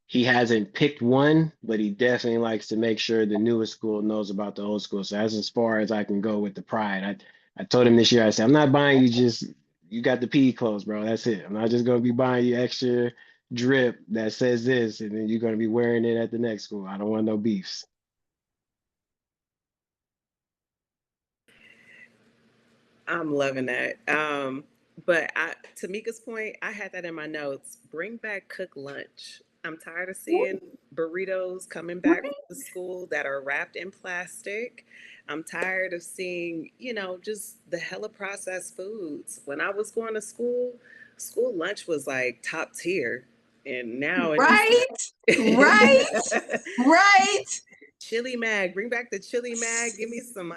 Speaker 5: he hasn't picked one, but he definitely likes to make sure the newest school knows about the old school. So that's as far as I can go with the pride. I told him this year, I said, I'm not buying you just you got the PE clothes, bro. That's it. I'm not just gonna be buying you extra drip that says this, and then you're gonna be wearing it at the next school. I don't want no beefs.
Speaker 3: I'm loving that. But Tamika's point, I had that in my notes. Bring back cook lunch. I'm tired of seeing burritos coming back
Speaker 4: Right.
Speaker 3: from the school that are wrapped in plastic. I'm tired of seeing, just the hella processed foods. When I was going to school, school lunch was like top tier. And now it just
Speaker 4: Right. Right. Right.
Speaker 3: chili mag, bring back the chili mag, give me some,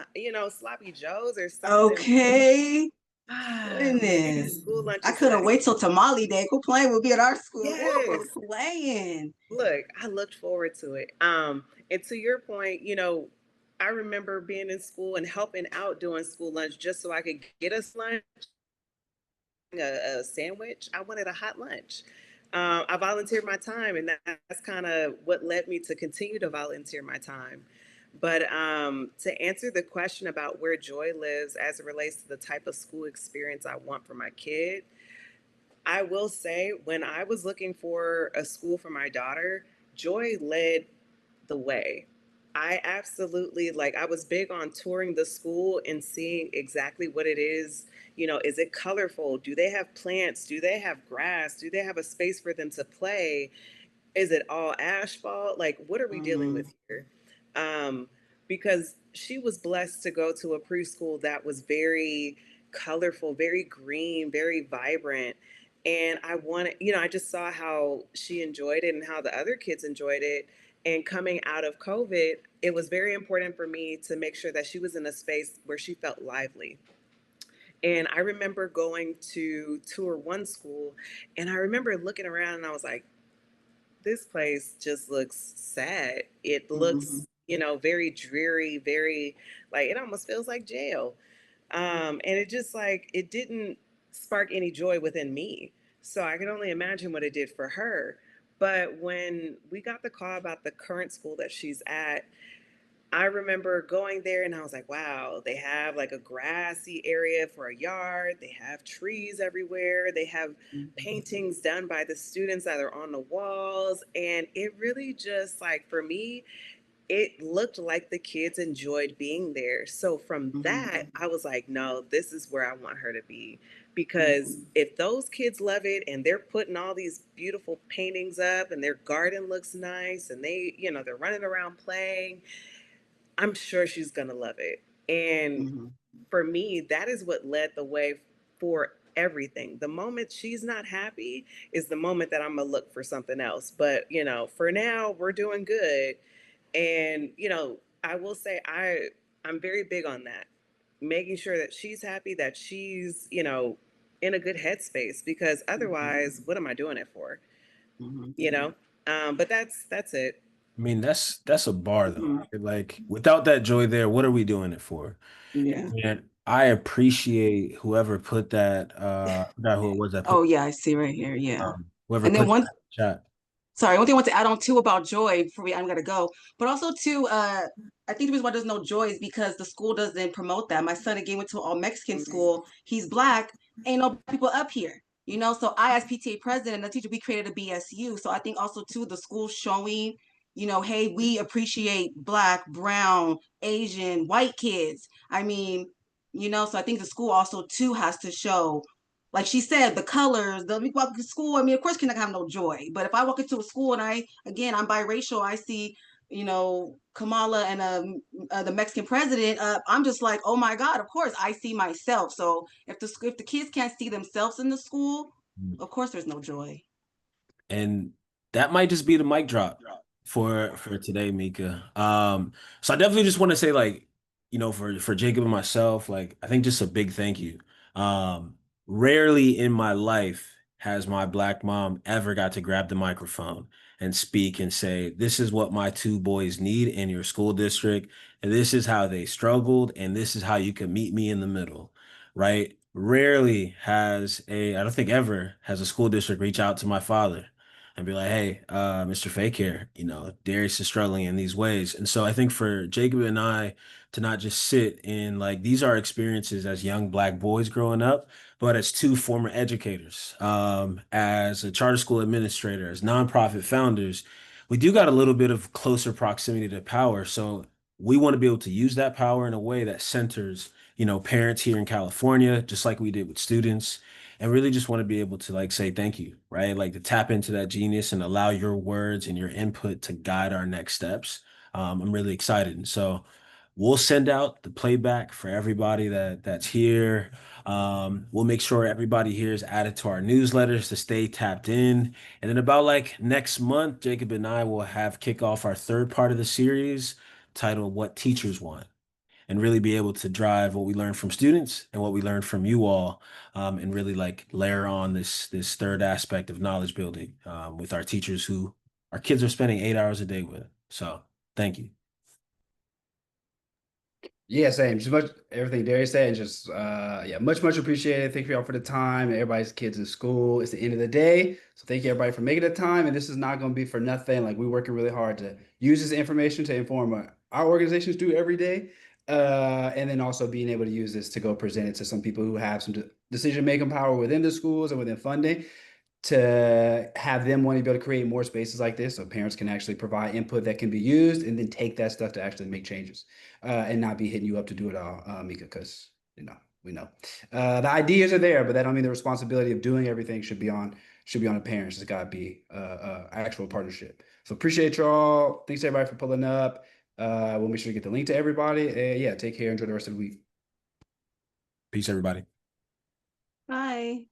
Speaker 3: sloppy joes or something.
Speaker 4: Okay.
Speaker 3: Man,
Speaker 4: Goodness.
Speaker 3: school lunch
Speaker 4: I
Speaker 3: is
Speaker 4: couldn't
Speaker 3: petty.
Speaker 4: wait till Tamale Day. Quit playing. We'll be at our school. Ooh, quit
Speaker 3: Yes.
Speaker 4: playing.
Speaker 3: Look, I looked forward to it. And to your point, I remember being in school and helping out doing school lunch just so I could get us lunch, a sandwich. I wanted a hot lunch. I volunteered my time, and that's kind of what led me to continue to volunteer my time. But to answer the question about where joy lives as it relates to the type of school experience I want for my kid, I will say when I was looking for a school for my daughter, Joy led the way. I absolutely I was big on touring the school and seeing exactly what it is. Is it colorful? Do they have plants? Do they have grass? Do they have a space for them to play? Is it all asphalt? Like, what are we dealing
Speaker 4: Mm-hmm.
Speaker 3: with here? Um, because she was blessed to go to a preschool that was very colorful, very green, very vibrant. And I wanted, I just saw how she enjoyed it and how the other kids enjoyed it. And coming out of COVID, it was very important for me to make sure that she was in a space where she felt lively. And I remember going to tour one school, and I remember looking around and I was like, this place just looks sad. It
Speaker 4: Mm-hmm.
Speaker 3: looks, very dreary, very it almost feels like jail. And it just it didn't spark any joy within me. So I can only imagine what it did for her. But when we got the call about the current school that she's at, I remember going there and I was like, wow, they have a grassy area for a yard. They have trees everywhere. They have paintings done by the students that are on the walls. And it really just, for me, it looked like the kids enjoyed being there. So from
Speaker 4: Mm-hmm.
Speaker 3: that, I was like, no, this is where I want her to be. Because
Speaker 4: Mm-hmm.
Speaker 3: if those kids love it and they're putting all these beautiful paintings up and their garden looks nice and they're running around playing, I'm sure she's going to love it. And
Speaker 4: Mm-hmm.
Speaker 3: for me, that is what led the way for everything. The moment she's not happy is the moment that I'm going to look for something else. But, for now, we're doing good. And, I will say I'm very big on that. Making sure that she's happy, that she's, in a good headspace because
Speaker 4: Mm-hmm.
Speaker 3: otherwise, what am I doing it for?
Speaker 4: Mm-hmm.
Speaker 3: You know? But that's it.
Speaker 1: I mean, that's a bar though.
Speaker 4: Mm-hmm.
Speaker 1: Like without that joy there, what are we doing it for?
Speaker 4: Yeah.
Speaker 1: And I appreciate whoever put that I forgot who it was that put
Speaker 4: Oh yeah, I see right here. Yeah.
Speaker 1: whoever
Speaker 4: And then
Speaker 1: put
Speaker 4: one
Speaker 1: that in the chat.
Speaker 4: sorry, one thing I want to add on too about joy before I'm gonna go, but also too, I think the reason why there's no joy is because the school doesn't promote that. My son again went to an all Mexican school. He's black, ain't no people up here, So I, as PTA president and the teacher, we created a BSU. So I think also too the school showing, hey, we appreciate black, brown, Asian, white kids. I mean, so I think the school also too has to show like she said, the colors, we walk to school. I mean, of course, can I have no joy. But if I walk into a school and I'm biracial, I see, Kamala and the Mexican president, I'm just like, oh my God, of course, I see myself. So if the kids can't see themselves in the school, of course, there's no joy.
Speaker 1: And that might just be the mic drop for today, Mika. So I definitely just want to say, for Jacob and myself, I think just a big thank you. Rarely in my life has my black mom ever got to grab the microphone and speak and say, "This is what my two boys need in your school district, and this is how they struggled, and this is how you can meet me in the middle." Right? Rarely I don't think ever has a school district reach out to my father and be like, hey, Mr. Fake here, Darius is struggling in these ways. And so I think for Jacob and I to not just sit in these are experiences as young black boys growing up, but as two former educators, as a charter school administrator, as nonprofit founders, we do got a little bit of closer proximity to power. So we want to be able to use that power in a way that centers, parents here in California, just like we did with students, and really just want to be able to like say thank you, right? Like to tap into that genius and allow your words and your input to guide our next steps. I'm really excited. And so we'll send out the playback for everybody that's here. We'll make sure everybody here is added to our newsletters to stay tapped in. And then about like next month, Jacob and I will have kick off our third part of the series titled What Teachers Want, and really be able to drive what we learn from students and what we learn from you all, and really like layer on this third aspect of knowledge building with our teachers who our kids are spending 8 hours a day with. So thank you.
Speaker 2: Yeah, same. Just much everything Darius said, and just yeah, much appreciated. Thank you all for the time. Everybody's kids in school. It's the end of the day, so thank you everybody for making the time. And this is not going to be for nothing. Like we're working really hard to use this information to inform our organizations do every day, and then also being able to use this to go present it to some people who have some decision making power within the schools and within funding, to have them wanting to be able to create more spaces like this so parents can actually provide input that can be used and then take that stuff to actually make changes, and not be hitting you up to do it all, Mika, because we know the ideas are there, but that don't mean the responsibility of doing everything should be on the parents. It's got to be actual partnership. So appreciate y'all. Thanks everybody for pulling up. We'll make sure to get the link to everybody. Yeah, take care. Enjoy the rest of the week.
Speaker 1: Peace, everybody.
Speaker 4: Bye.